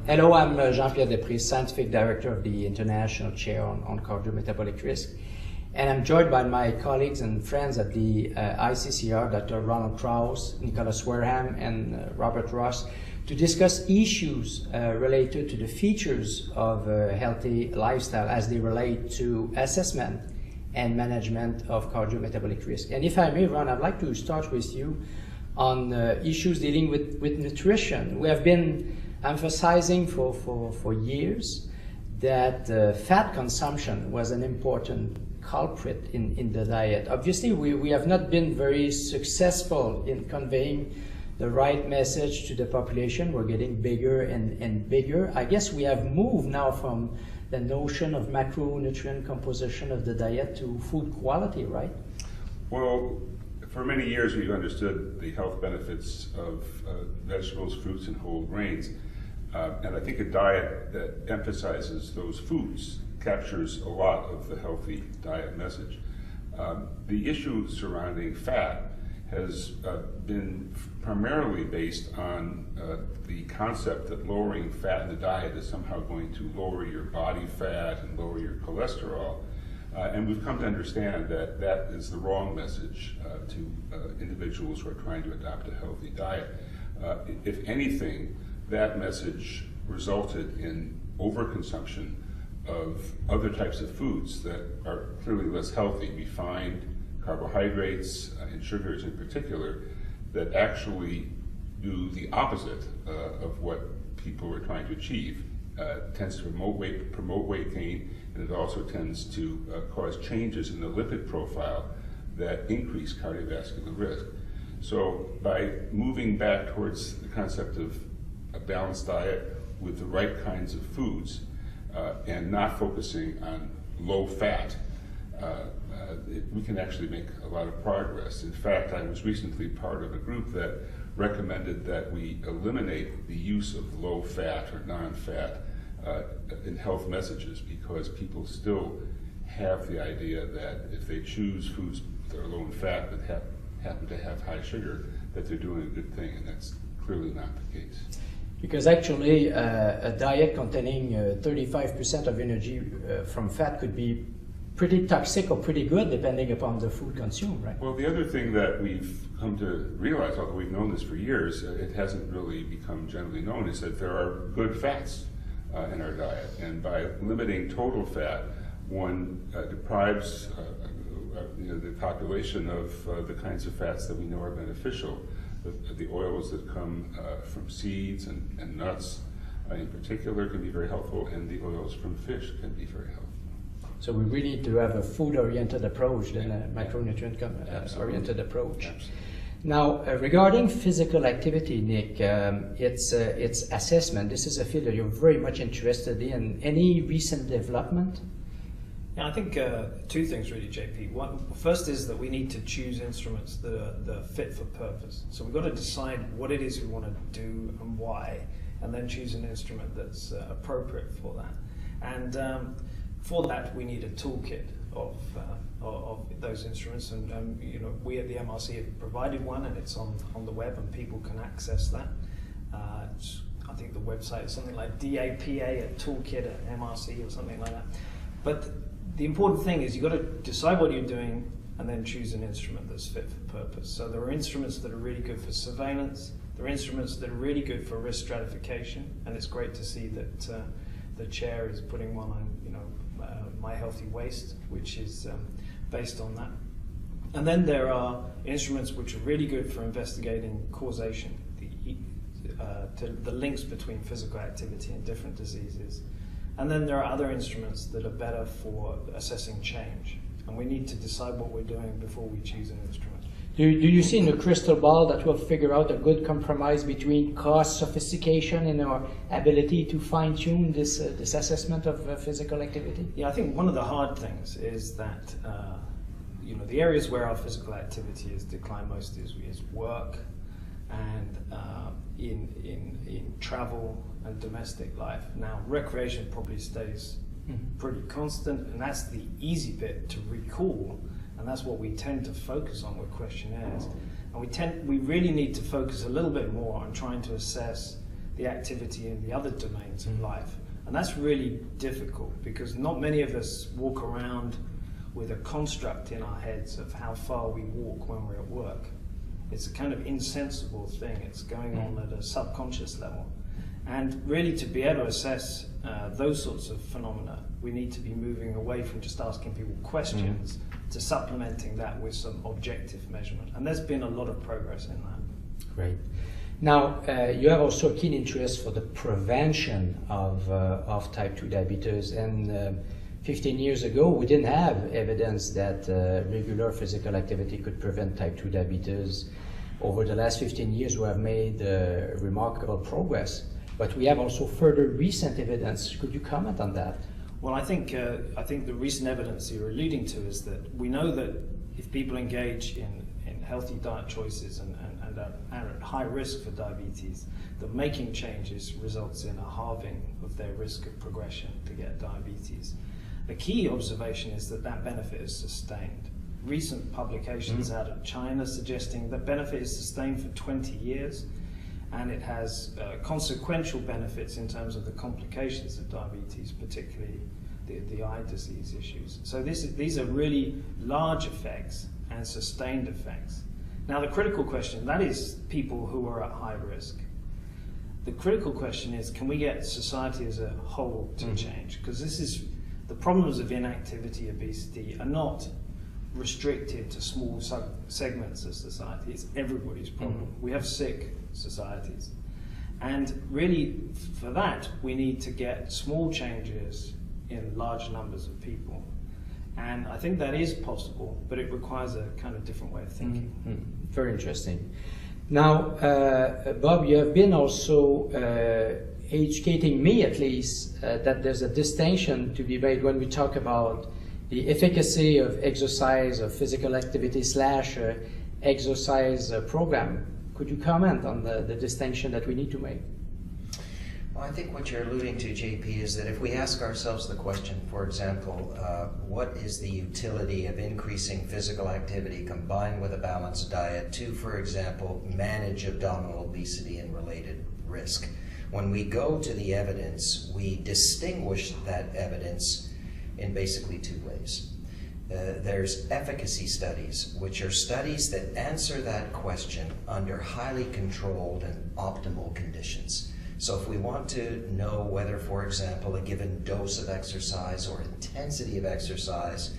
Hello, I'm Jean-Pierre Després, Scientific Director of the International Chair on Cardiometabolic Risk. And I'm joined by my colleagues and friends at the ICCR, Dr. Ronald Krauss, Nicholas Wareham, and Robert Ross, to discuss issues related to the features of a healthy lifestyle as they relate to assessment and management of cardiometabolic risk. And if I may, Ron, I'd like to start with you on issues dealing with nutrition. We have been emphasizing for years that fat consumption was an important culprit in the diet. Obviously, we have not been very successful in conveying the right message to the population. We're getting bigger and bigger. I guess we have moved now from the notion of macronutrient composition of the diet to food quality, right? Well, for many years we've understood the health benefits of vegetables, fruits, and whole grains. And I think a diet that emphasizes those foods captures a lot of the healthy diet message. The issue surrounding fat has been primarily based on the concept that lowering fat in the diet is somehow going to lower your body fat and lower your cholesterol. And we've come to understand that that is the wrong message to individuals who are trying to adopt a healthy diet. If anything, that message resulted in overconsumption of other types of foods that are clearly less healthy, refined carbohydrates and sugars in particular, that actually do the opposite of what people are trying to achieve. It tends to promote weight gain, and it also tends to cause changes in the lipid profile that increase cardiovascular risk. So by moving back towards the concept of a balanced diet with the right kinds of foods and not focusing on low fat, we can actually make a lot of progress. In fact, I was recently part of a group that recommended that we eliminate the use of low fat or non-fat in health messages, because people still have the idea that if they choose foods that are low in fat but happen to have high sugar, that they're doing a good thing, and that's clearly not the case. Because actually a diet containing 35% of energy from fat could be pretty toxic or pretty good depending upon the food consumed, right? Well, the other thing that we've come to realize, although we've known this for years, it hasn't really become generally known, is that there are good fats in our diet. And by limiting total fat, one deprives the population of the kinds of fats that we know are beneficial. The oils that come from seeds and nuts in particular can be very helpful, and the oils from fish can be very helpful. So we really need to have a food-oriented approach than a macronutrient-oriented approach. Absolutely. Now, regarding physical activity, Nick, it's assessment. This is a field that you're very much interested in. Any recent development? Yeah, I think two things really, JP. One, first is that we need to choose instruments that are fit for purpose. So we've got to decide what it is we want to do and why, and then choose an instrument that's appropriate for that. And for that, we need a toolkit of those instruments, and we at the MRC have provided one, and it's on the web, and people can access that. I think the website is something like DAPA, a toolkit at MRC or something like that. But the important thing is you've got to decide what you're doing and then choose an instrument that's fit for purpose. So there are instruments that are really good for surveillance. There are instruments that are really good for risk stratification, and it's great to see that the chair is putting one on, My Healthy Waste, which is based on that. And then there are instruments which are really good for investigating causation, the links between physical activity and different diseases. And then there are other instruments that are better for assessing change. And we need to decide what we're doing before we choose an instrument. Do you see in the crystal ball that we'll figure out a good compromise between cost, sophistication, and our ability to fine-tune this assessment of physical activity? Yeah, I think one of the hard things is that the areas where our physical activity has declined most is work and in travel and domestic life. Now, recreation probably stays pretty constant, and that's the easy bit to recall. And that's what we tend to focus on with questionnaires. And we really need to focus a little bit more on trying to assess the activity in the other domains of life. And that's really difficult because not many of us walk around with a construct in our heads of how far we walk when we're at work. It's a kind of insensible thing. It's going on at a subconscious level. And really to be able to assess those sorts of phenomena, we need to be moving away from just asking people questions to supplementing that with some objective measurement. And there's been a lot of progress in that. Great. Now, you have also a keen interest for the prevention of type 2 diabetes. And 15 years ago, we didn't have evidence that regular physical activity could prevent type 2 diabetes. Over the last 15 years, we have made remarkable progress. But we have also further recent evidence. Could you comment on that? Well, I think the recent evidence you're alluding to is that we know that if people engage in healthy diet choices and are at high risk for diabetes, that making changes results in a halving of their risk of progression to get diabetes. The key observation is that that benefit is sustained. Recent publications out of China suggesting that benefit is sustained for 20 years, and it has consequential benefits in terms of the complications of diabetes, particularly the eye disease issues. So these are really large effects and sustained effects. Now the critical question, that is people who are at high risk. The critical question is, can we get society as a whole to change? Because this is, the problems of inactivity, obesity are not restricted to small segments of society. It's everybody's problem. We have sick societies. And really, for that, we need to get small changes in large numbers of people. And I think that is possible, but it requires a kind of different way of thinking. Very interesting. Now, Bob, you have been also educating me, at least, that there's a distinction to be made when we talk about the efficacy of exercise, of physical activity / exercise program. Could you comment on the distinction that we need to make? Well, I think what you're alluding to, JP, is that if we ask ourselves the question, for example, what is the utility of increasing physical activity combined with a balanced diet to, for example, manage abdominal obesity and related risk? When we go to the evidence, we distinguish that evidence in basically two ways. There's efficacy studies, which are studies that answer that question under highly controlled and optimal conditions. So if we want to know whether, for example, a given dose of exercise or intensity of exercise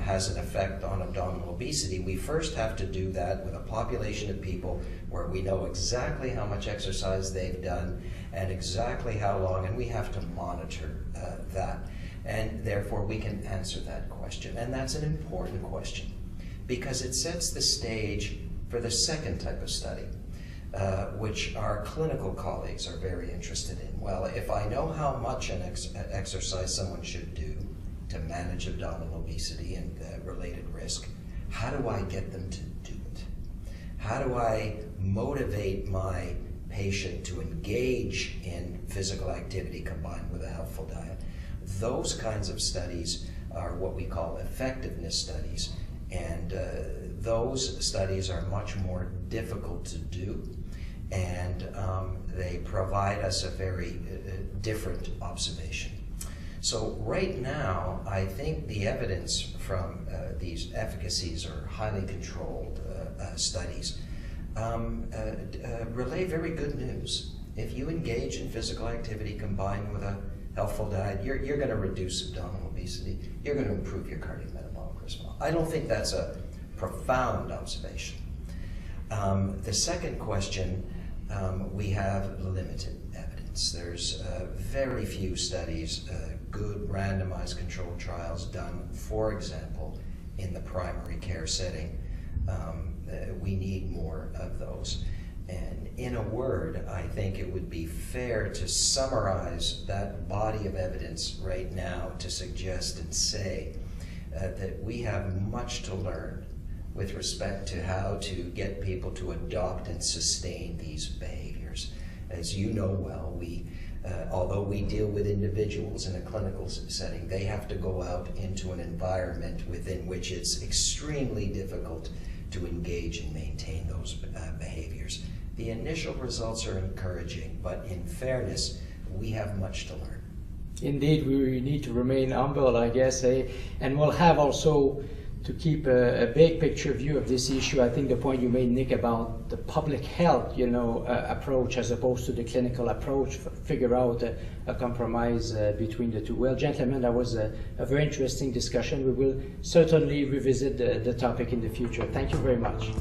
has an effect on abdominal obesity, we first have to do that with a population of people where we know exactly how much exercise they've done and exactly how long, and we have to monitor that. And therefore we can answer that question. And that's an important question because it sets the stage for the second type of study, which our clinical colleagues are very interested in. Well, if I know how much an exercise someone should do to manage abdominal obesity and related risk, how do I get them to do it? How do I motivate my patient to engage in physical activity combined with a healthful diet? Those kinds of studies are what we call effectiveness studies, and those studies are much more difficult to do, and they provide us a very different observation. So right now, I think the evidence from these efficacies or highly controlled studies relay very good news. If you engage in physical activity combined with a healthful diet, you're going to reduce abdominal obesity, you're going to improve your cardiometabolic response. I don't think that's a profound observation. The second question, we have limited evidence. There's very few studies, good randomized controlled trials done, for example, in the primary care setting. We need more of those. And in a word, I think it would be fair to summarize that body of evidence right now to suggest and say that we have much to learn with respect to how to get people to adopt and sustain these behaviors. As you know well, although we deal with individuals in a clinical setting, they have to go out into an environment within which it's extremely difficult to engage and maintain those behaviors. The initial results are encouraging, but in fairness, we have much to learn. Indeed, we need to remain humble, I guess, and we'll have also to keep a big picture view of this issue. I think the point you made, Nick, about the public health, approach as opposed to the clinical approach, figure out a compromise between the two. Well, gentlemen, that was a very interesting discussion. We will certainly revisit the topic in the future. Thank you very much.